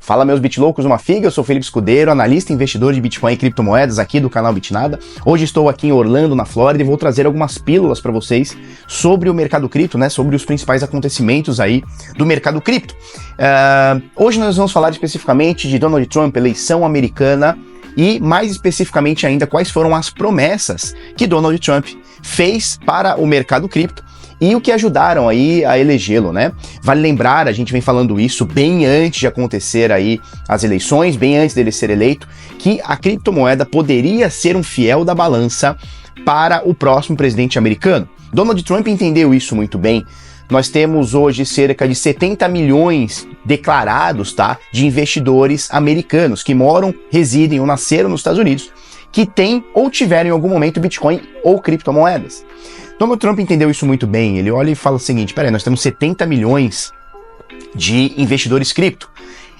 Fala meus bitloucos, uma figa, eu sou Felipe Escudeiro, analista e investidor de Bitcoin e criptomoedas aqui do canal Bitnada. Hoje estou aqui em Orlando, na Flórida, e vou trazer algumas pílulas para vocês sobre o mercado cripto, né? Sobre os principais acontecimentos aí do mercado cripto. Hoje nós vamos falar especificamente de Donald Trump, eleição americana, e mais especificamente ainda quais foram as promessas que Donald Trump fez para o mercado cripto e o que ajudaram aí a elegê-lo, né? Vale lembrar, a gente vem falando isso bem antes de acontecer aí as eleições, bem antes dele ser eleito, que a criptomoeda poderia ser um fiel da balança para o próximo presidente americano. Donald Trump entendeu isso muito bem. Nós temos hoje cerca de 70 milhões declarados, tá, de investidores americanos que moram, residem ou nasceram nos Estados Unidos, que têm ou tiveram em algum momento Bitcoin ou criptomoedas. Donald Trump entendeu isso muito bem. Ele olha e fala o seguinte: peraí, nós temos 70 milhões de investidores cripto.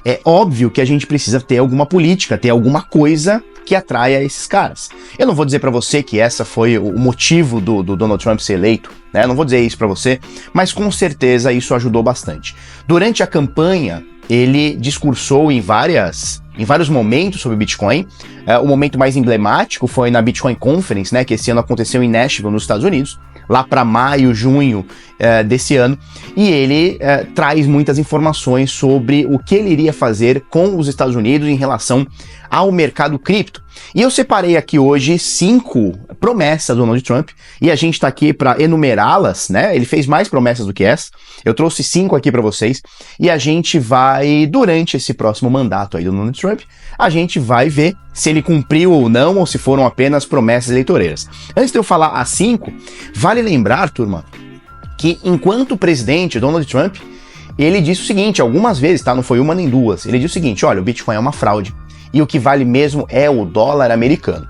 É óbvio que a gente precisa ter alguma política, ter alguma coisa que atraia esses caras. Eu não vou dizer para você que essa foi o motivo do Donald Trump ser eleito, né? Eu não vou dizer isso para você, mas com certeza isso ajudou bastante. Durante a campanha, ele discursou em vários momentos sobre Bitcoin. O momento mais emblemático foi na Bitcoin Conference, né, que esse ano aconteceu em Nashville, nos Estados Unidos, lá para maio, junho desse ano, e ele traz muitas informações sobre o que ele iria fazer com os Estados Unidos em relação ao mercado cripto. E eu separei aqui hoje 5 promessas do Donald Trump, e a gente está aqui para enumerá-las, né? Ele fez mais promessas do que essa. Eu trouxe 5 aqui para vocês, e a gente vai, durante esse próximo mandato aí do Donald Trump, a gente vai ver se ele cumpriu ou não, ou se foram apenas promessas eleitoreiras. Antes de eu falar as 5, vale lembrar, turma, que enquanto presidente, Donald Trump, ele disse o seguinte, algumas vezes, tá? Não foi uma nem duas. Ele disse o seguinte: olha, o Bitcoin é uma fraude e o que vale mesmo é o dólar americano.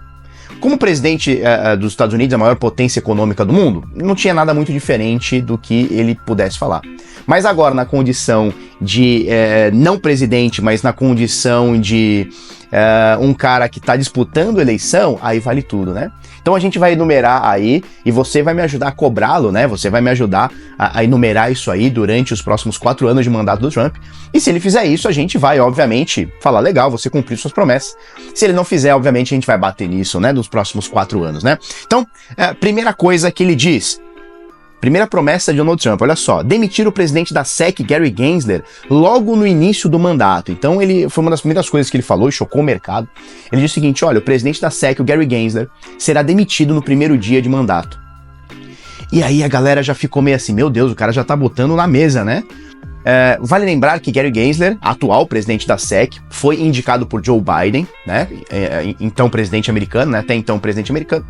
Como presidente dos Estados Unidos, a maior potência econômica do mundo, não tinha nada muito diferente do que ele pudesse falar. Mas agora, na condição de não presidente, mas na condição de um cara que está disputando eleição, aí vale tudo, né? Então a gente vai enumerar aí, e você vai me ajudar a cobrá-lo, né? Você vai me ajudar a enumerar isso aí durante os próximos 4 anos de mandato do Trump. E se ele fizer isso, a gente vai, obviamente, falar: legal, você cumpriu suas promessas. Se ele não fizer, obviamente, a gente vai bater nisso, né? Nos próximos 4 anos, né? Então, primeira coisa que ele diz, primeira promessa de Donald Trump, olha só: demitir o presidente da SEC, Gary Gensler, logo no início do mandato. Então foi uma das primeiras coisas que ele falou e chocou o mercado. Ele disse o seguinte: olha, o presidente da SEC, o Gary Gensler, será demitido no primeiro dia de mandato. E aí a galera já ficou meio assim: meu Deus, o cara já tá botando na mesa, né? Vale lembrar que Gary Gensler, atual presidente da SEC, foi indicado por Joe Biden, né? Então presidente americano, né? Até então presidente americano.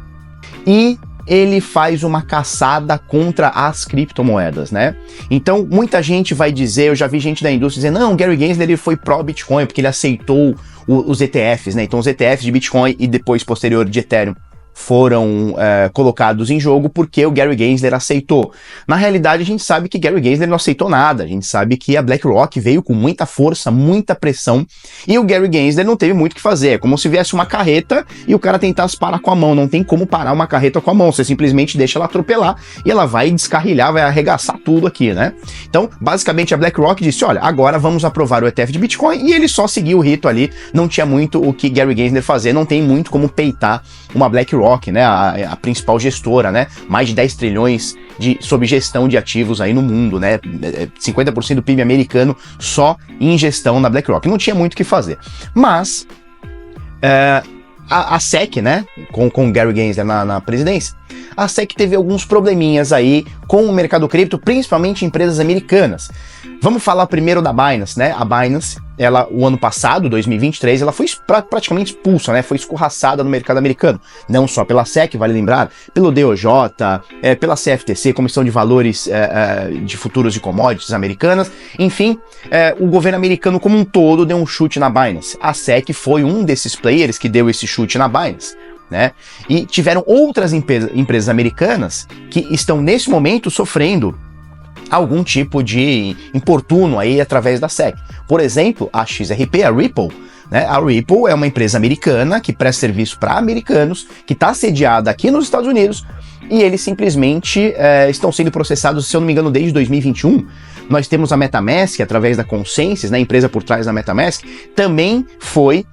E ele faz uma caçada contra as criptomoedas, né? Então, muita gente vai dizer, eu já vi gente da indústria dizer: não, Gary Gensler ele foi pró-Bitcoin porque ele aceitou os ETFs, né? Então, os ETFs de Bitcoin e depois, posterior, de Ethereum foram colocados em jogo porque o Gary Gensler aceitou. Na realidade, a gente sabe que Gary Gensler não aceitou nada. A gente sabe que a BlackRock veio com muita força, muita pressão, e o Gary Gensler não teve muito o que fazer. É como se viesse uma carreta e o cara tentasse parar com a mão. Não tem como parar uma carreta com a mão. Você simplesmente deixa ela atropelar e ela vai descarrilhar, vai arregaçar tudo aqui, né? Então, basicamente, a BlackRock disse: olha, agora vamos aprovar o ETF de Bitcoin, e ele só seguiu o rito ali. Não tinha muito o que Gary Gensler fazer, não tem muito como peitar uma BlackRock, né, a principal gestora, né, mais de 10 trilhões sob gestão de ativos aí no mundo, né, 50% do PIB americano só em gestão na BlackRock. Não tinha muito o que fazer. Mas a SEC, né, com Gary Gensler na presidência, a SEC teve alguns probleminhas aí com o mercado cripto, principalmente empresas americanas. Vamos falar primeiro da Binance, né? A Binance, ela, o ano passado, 2023, ela foi praticamente expulsa, né? Foi escorraçada no mercado americano. Não só pela SEC, vale lembrar, pelo DOJ, pela CFTC, Comissão de Valores de Futuros de Commodities americanas. Enfim, o governo americano como um todo deu um chute na Binance. A SEC foi um desses players que deu esse chute na Binance, né? E tiveram outras empresas americanas que estão nesse momento sofrendo algum tipo de importuno aí através da SEC. Por exemplo, a XRP, a Ripple, né? A Ripple é uma empresa americana que presta serviço para americanos, que está sediada aqui nos Estados Unidos, e eles simplesmente estão sendo processados, se eu não me engano, desde 2021, Nós temos a MetaMask, através da Consensys, né, a empresa por trás da MetaMask, também foi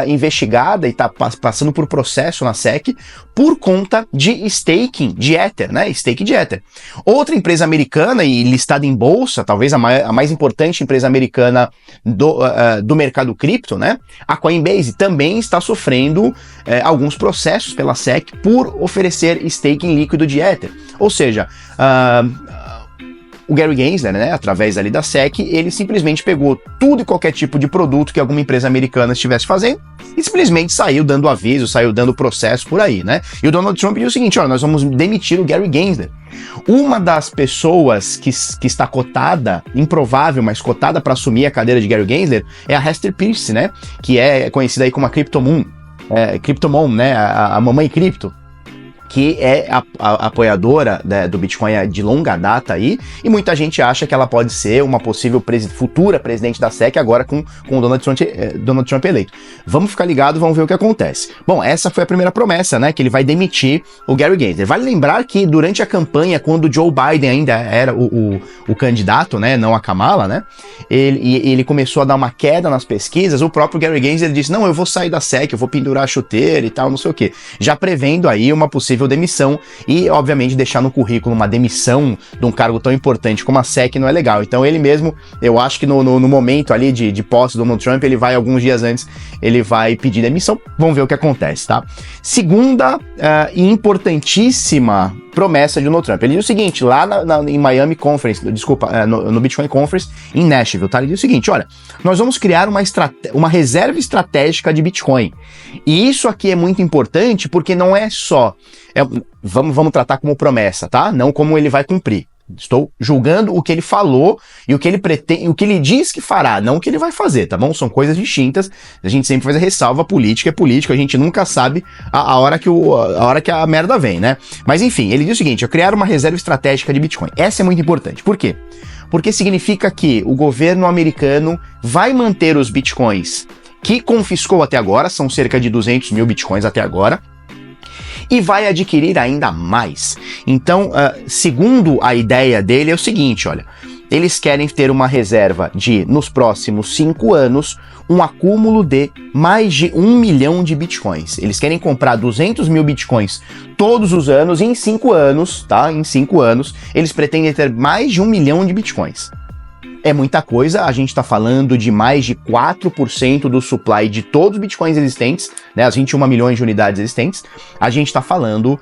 investigada e está passando por processo na SEC por conta de staking de Ether, né? Stake de Ether. Outra empresa americana e listada em bolsa, talvez a mais importante empresa americana do mercado cripto, né? A Coinbase também está sofrendo alguns processos pela SEC por oferecer staking líquido de Ether. Ou seja, o Gary Gensler, né, através ali da SEC, ele simplesmente pegou tudo e qualquer tipo de produto que alguma empresa americana estivesse fazendo e simplesmente saiu dando aviso, saiu dando processo por aí, né? E o Donald Trump disse o seguinte, olha, nós vamos demitir o Gary Gensler. Uma das pessoas que está cotada, improvável, mas cotada para assumir a cadeira de Gary Gensler é a Hester Peirce, né? Que é conhecida aí como a Cryptomom, né? A mamãe cripto, que é a apoiadora do Bitcoin de longa data aí, e muita gente acha que ela pode ser uma possível futura presidente da SEC agora com o Donald Trump eleito. Vamos ficar ligados, vamos ver o que acontece. Bom, essa foi a primeira promessa, né, que ele vai demitir o Gary Gensler. Vale lembrar que durante a campanha, quando o Joe Biden ainda era o candidato, né, não a Kamala, né, ele começou a dar uma queda nas pesquisas, o próprio Gary Gensler disse, não, eu vou sair da SEC, eu vou pendurar a chuteira e tal, não sei o quê. Já prevendo aí uma possível demissão e, obviamente, deixar no currículo uma demissão de um cargo tão importante como a SEC não é legal. Então ele mesmo, eu acho que no momento ali de posse do Donald Trump, ele vai, alguns dias antes, ele vai pedir demissão. Vamos ver o que acontece, tá? Segunda e importantíssima promessa de Donald Trump. Ele diz o seguinte, lá em Miami Conference, no Bitcoin Conference em Nashville, tá? Ele diz o seguinte, olha, nós vamos criar uma reserva estratégica de Bitcoin. E isso aqui é muito importante porque não é só... vamos tratar como promessa, tá? Não como ele vai cumprir. Estou julgando o que ele falou e o que ele pretende, o que ele diz que fará, não o que ele vai fazer, tá bom? São coisas distintas. A gente sempre faz a ressalva, política é política, a gente nunca sabe a hora que a merda vem, né? Mas enfim, ele diz o seguinte, criar uma reserva estratégica de Bitcoin. Essa é muito importante. Por quê? Porque significa que o governo americano vai manter os Bitcoins que confiscou até agora, são cerca de 200 mil Bitcoins até agora, e vai adquirir ainda mais. Então, segundo a ideia dele, é o seguinte, olha, eles querem ter uma reserva de, nos próximos 5 anos, um acúmulo de mais de 1 milhão de Bitcoins. Eles querem comprar 200 mil Bitcoins todos os anos, e em 5 anos, tá? Em 5 anos, eles pretendem ter mais de 1 milhão de Bitcoins. É muita coisa, a gente está falando de mais de 4% do supply de todos os Bitcoins existentes, né, as 21 milhões de unidades existentes, a gente está falando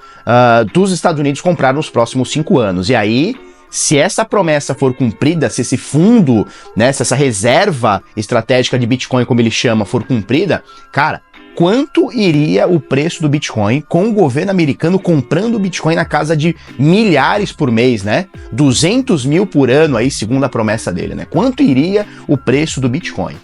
dos Estados Unidos comprar nos próximos 5 anos. E aí, se essa promessa for cumprida, se esse fundo, né, se essa reserva estratégica de Bitcoin, como ele chama, for cumprida, cara, quanto iria o preço do Bitcoin com o governo americano comprando Bitcoin na casa de milhares por mês, né? 200 mil por ano aí, segundo a promessa dele, né? Quanto iria o preço do Bitcoin?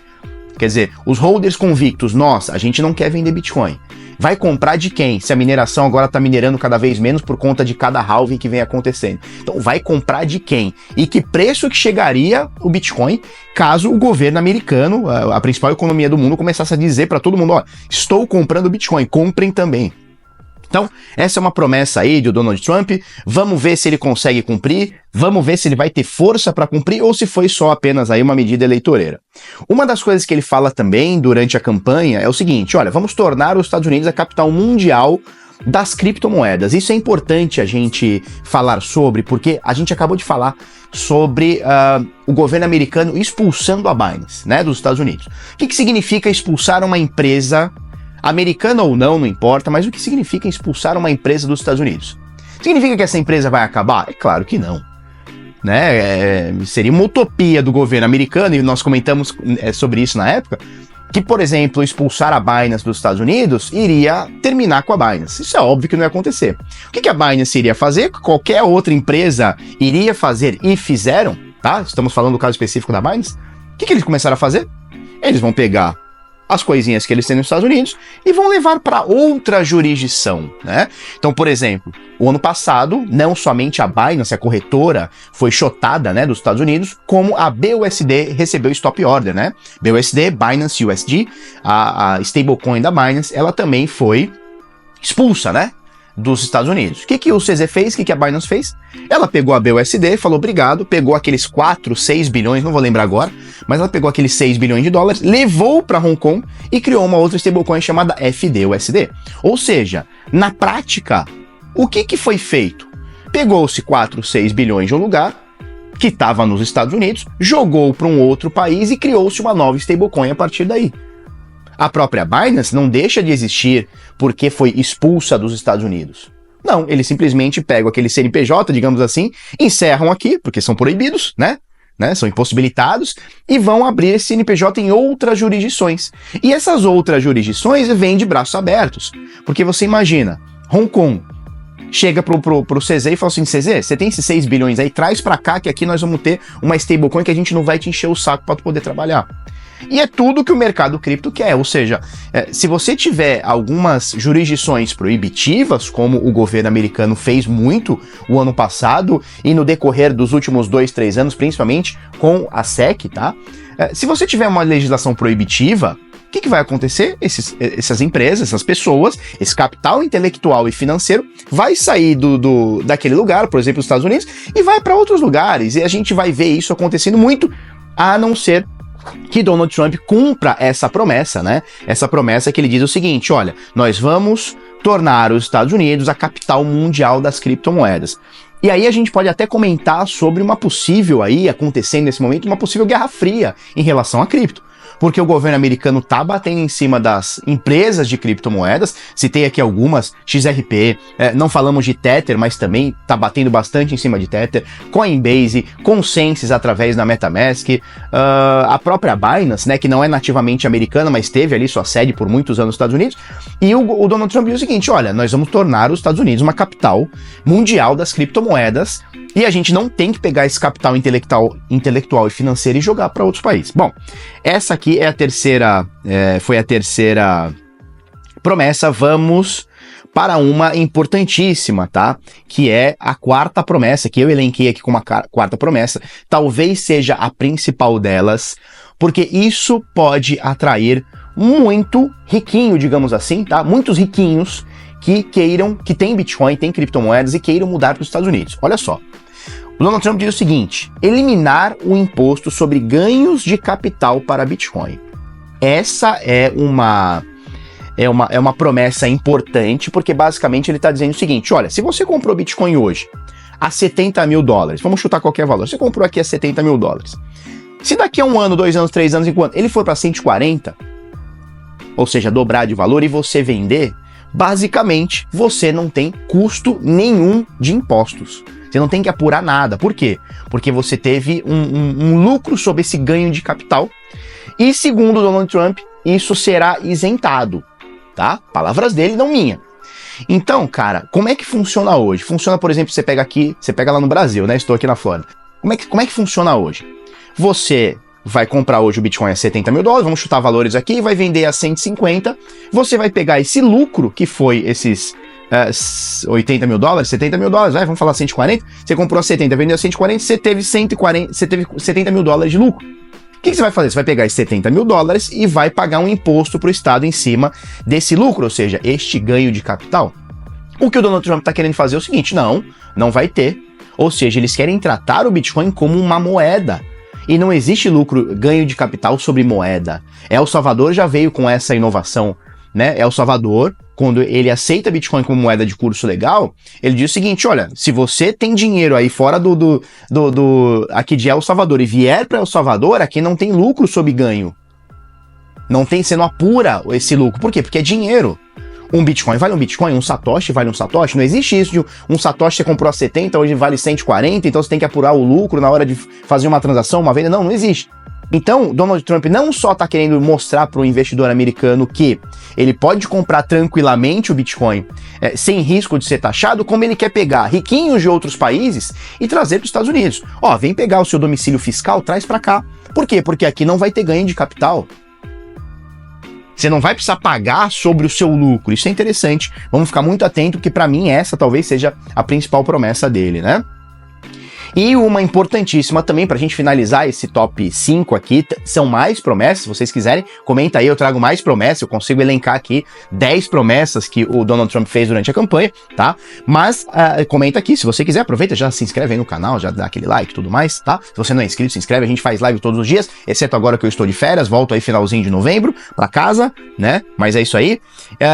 Quer dizer, os holders convictos, nossa, a gente não quer vender Bitcoin. Vai comprar de quem? Se a mineração agora está minerando cada vez menos por conta de cada halving que vem acontecendo. Então vai comprar de quem? E que preço que chegaria o Bitcoin caso o governo americano, a principal economia do mundo, começasse a dizer para todo mundo, ó, estou comprando Bitcoin, comprem também. Então, essa é uma promessa aí do Donald Trump, vamos ver se ele consegue cumprir, vamos ver se ele vai ter força para cumprir ou se foi só apenas aí uma medida eleitoreira. Uma das coisas que ele fala também durante a campanha é o seguinte, olha, vamos tornar os Estados Unidos a capital mundial das criptomoedas. Isso é importante a gente falar sobre, porque a gente acabou de falar sobre o governo americano expulsando a Binance, né, dos Estados Unidos. O que significa expulsar uma empresa americana ou não, não importa, mas o que significa expulsar uma empresa dos Estados Unidos? Significa que essa empresa vai acabar? É claro que não. Né? Seria uma utopia do governo americano, e nós comentamos sobre isso na época, que, por exemplo, expulsar a Binance dos Estados Unidos iria terminar com a Binance. Isso é óbvio que não ia acontecer. O que a Binance iria fazer? Qualquer outra empresa iria fazer e fizeram, tá? Estamos falando do caso específico da Binance. O que eles começaram a fazer? Eles vão pegar as coisinhas que eles têm nos Estados Unidos e vão levar para outra jurisdição, né? Então, por exemplo, o ano passado, não somente a Binance, a corretora, foi shotada, né, dos Estados Unidos, como a BUSD recebeu stop order, né? BUSD, Binance USD, a stablecoin da Binance, ela também foi expulsa, né? dos Estados Unidos. O que o CZ fez? O que a Binance fez? Ela pegou a BUSD, falou obrigado, pegou aqueles 4, 6 bilhões, não vou lembrar agora, mas ela pegou aqueles 6 bilhões de dólares, levou para Hong Kong e criou uma outra stablecoin chamada FDUSD. Ou seja, na prática, o que foi feito? Pegou-se 4, 6 bilhões de um lugar, que estava nos Estados Unidos, jogou para um outro país e criou-se uma nova stablecoin a partir daí. A própria Binance não deixa de existir porque foi expulsa dos Estados Unidos. Não, eles simplesmente pegam aquele CNPJ, digamos assim, encerram aqui, porque são proibidos, né? São impossibilitados, e vão abrir esse CNPJ em outras jurisdições. E essas outras jurisdições vêm de braços abertos. Porque você imagina, Hong Kong chega pro CZ e fala assim, CZ, você tem esses 6 bilhões aí, traz pra cá que aqui nós vamos ter uma stablecoin que a gente não vai te encher o saco pra tu poder trabalhar. E é tudo que o mercado cripto quer, ou seja, se você tiver algumas jurisdições proibitivas, como o governo americano fez muito o ano passado e no decorrer dos últimos 2, 3 anos, principalmente com a SEC, tá? Se você tiver uma legislação proibitiva, o que vai acontecer? Essas empresas, essas pessoas, esse capital intelectual e financeiro vai sair daquele lugar, por exemplo, os Estados Unidos, e vai para outros lugares, e a gente vai ver isso acontecendo muito, a não ser que Donald Trump cumpra essa promessa, né? Essa promessa que ele diz o seguinte, olha, nós vamos tornar os Estados Unidos a capital mundial das criptomoedas. E aí a gente pode até comentar sobre uma possível aí, acontecendo nesse momento, uma possível guerra fria em relação a cripto. Porque o governo americano tá batendo em cima das empresas de criptomoedas, citei aqui algumas, XRP, não falamos de Tether, mas também tá batendo bastante em cima de Tether, Coinbase, Consensys através da MetaMask, a própria Binance, né, que não é nativamente americana, mas teve ali sua sede por muitos anos nos Estados Unidos, e o Donald Trump diz o seguinte, olha, nós vamos tornar os Estados Unidos uma capital mundial das criptomoedas, e a gente não tem que pegar esse capital intelectual e financeiro e jogar para outros países. Bom, essa aqui é a terceira, foi a terceira promessa. Vamos para uma importantíssima, tá? Que é a quarta promessa, que eu elenquei aqui como uma quarta promessa. Talvez seja a principal delas, porque isso pode atrair muito riquinho, digamos assim, tá? Muitos riquinhos que têm Bitcoin, têm criptomoedas e queiram mudar para os Estados Unidos. Olha só. O Donald Trump diz o seguinte, eliminar o imposto sobre ganhos de capital para Bitcoin. Essa é uma promessa importante, porque basicamente ele está dizendo o seguinte, olha, se você comprou Bitcoin hoje a 70 mil dólares, vamos chutar qualquer valor, você comprou aqui a 70 mil dólares. Se daqui a 1 ano, 2 anos, 3 anos, enquanto ele for para 140, ou seja, dobrar de valor e você vender, basicamente você não tem custo nenhum de impostos. Você não tem que apurar nada. Por quê? Porque você teve um lucro sobre esse ganho de capital. E segundo o Donald Trump, isso será isentado. Tá? Palavras dele, não minha. Então, cara, como é que funciona hoje? Funciona, por exemplo, você pega lá no Brasil, né? Estou aqui na Flórida. Como é que funciona hoje? Você vai comprar hoje o Bitcoin a 70 mil dólares, vamos chutar valores aqui, e vai vender a 150. Você vai pegar esse lucro, que foi esses 80 mil dólares, 70 mil dólares, vamos falar 140, você comprou a 70, vendeu a 140, você teve 70 mil dólares de lucro. O que você vai fazer? Você vai pegar esses 70 mil dólares e vai pagar um imposto para o Estado em cima desse lucro, ou seja, este ganho de capital. O que o Donald Trump está querendo fazer é o seguinte, não vai ter, ou seja, eles querem tratar o Bitcoin como uma moeda. E não existe ganho de capital sobre moeda. El Salvador já veio com essa inovação, né? El Salvador, quando ele aceita Bitcoin como moeda de curso legal, ele diz o seguinte, olha, se você tem dinheiro aí fora aqui de El Salvador e vier para El Salvador, aqui não tem lucro sobre ganho. Você não apura esse lucro. Por quê? Porque é dinheiro. Um Bitcoin vale um Bitcoin, um Satoshi vale um Satoshi. Não existe isso de um Satoshi você comprou a 70, hoje vale 140, então você tem que apurar o lucro na hora de fazer uma transação, uma venda. Não existe. Então, Donald Trump não só está querendo mostrar para o investidor americano que ele pode comprar tranquilamente o Bitcoin sem risco de ser taxado, como ele quer pegar riquinhos de outros países e trazer para os Estados Unidos. Ó, vem pegar o seu domicílio fiscal, traz para cá. Por quê? Porque aqui não vai ter ganho de capital. Você não vai precisar pagar sobre o seu lucro. Isso é interessante. Vamos ficar muito atento, porque para mim essa talvez seja a principal promessa dele, né? E uma importantíssima também, pra gente finalizar esse top 5 aqui, são mais promessas, se vocês quiserem, comenta aí, eu trago mais promessas, eu consigo elencar aqui 10 promessas que o Donald Trump fez durante a campanha, tá? Mas comenta aqui, se você quiser, aproveita, já se inscreve aí no canal, já dá aquele like e tudo mais, tá? Se você não é inscrito, se inscreve, a gente faz live todos os dias, exceto agora que eu estou de férias, volto aí finalzinho de novembro, pra casa, né? Mas é isso aí.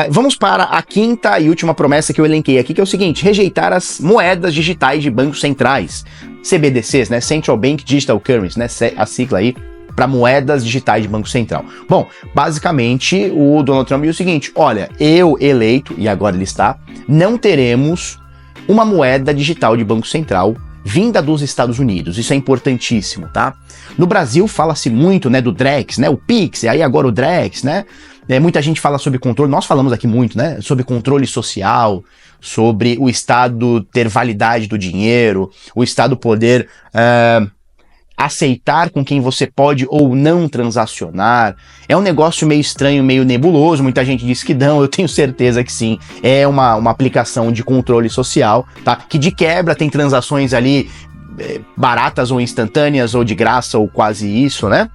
Vamos para a quinta e última promessa que eu elenquei aqui, que é o seguinte: rejeitar as moedas digitais de bancos centrais, CBDCs, né? Central Bank Digital Currency, né? A sigla aí para moedas digitais de Banco Central. Bom, basicamente o Donald Trump diz o seguinte: olha, eu eleito, e agora ele está, não teremos uma moeda digital de Banco Central vinda dos Estados Unidos. Isso é importantíssimo, tá? No Brasil fala-se muito, né, do Drex, né, o Pix, e aí agora o Drex, né? Muita gente fala sobre controle, nós falamos aqui muito, né, sobre controle social, sobre o Estado ter validade do dinheiro, o Estado poder aceitar com quem você pode ou não transacionar. É um negócio meio estranho, meio nebuloso, muita gente diz que não, eu tenho certeza que sim, é uma aplicação de controle social, tá? Que de quebra tem transações ali baratas ou instantâneas, ou de graça, ou quase isso, né?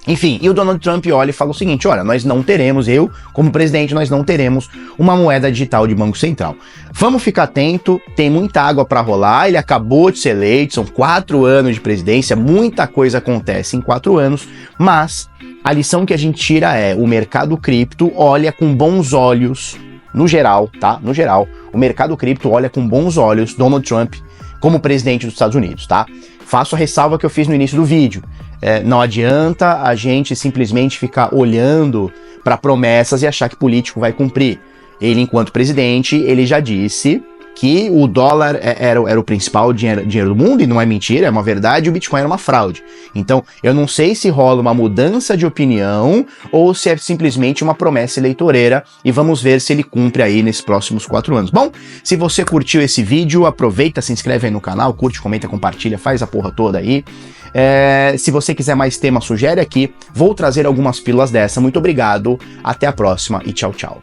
Enfim, e o Donald Trump olha e fala o seguinte: olha, nós não teremos, eu como presidente, nós não teremos uma moeda digital de Banco Central. Vamos ficar atento, tem muita água para rolar, ele acabou de ser eleito, são 4 anos de presidência, muita coisa acontece em 4 anos, mas a lição que a gente tira é: o mercado cripto olha com bons olhos, no geral, tá? No geral, o mercado cripto olha com bons olhos Donald Trump como presidente dos Estados Unidos, tá? Faço a ressalva que eu fiz no início do vídeo. Não adianta a gente simplesmente ficar olhando para promessas e achar que político vai cumprir. Ele, enquanto presidente, ele já disse que o dólar era o principal dinheiro do mundo, e não é mentira, é uma verdade, e o Bitcoin era uma fraude. Então, eu não sei se rola uma mudança de opinião ou se é simplesmente uma promessa eleitoreira, e vamos ver se ele cumpre aí nesses próximos 4 anos. Bom, se você curtiu esse vídeo, aproveita, se inscreve aí no canal, curte, comenta, compartilha, faz a porra toda aí. Se você quiser mais tema, sugere aqui, vou trazer algumas pílulas dessa. Muito obrigado, até a próxima e tchau, tchau.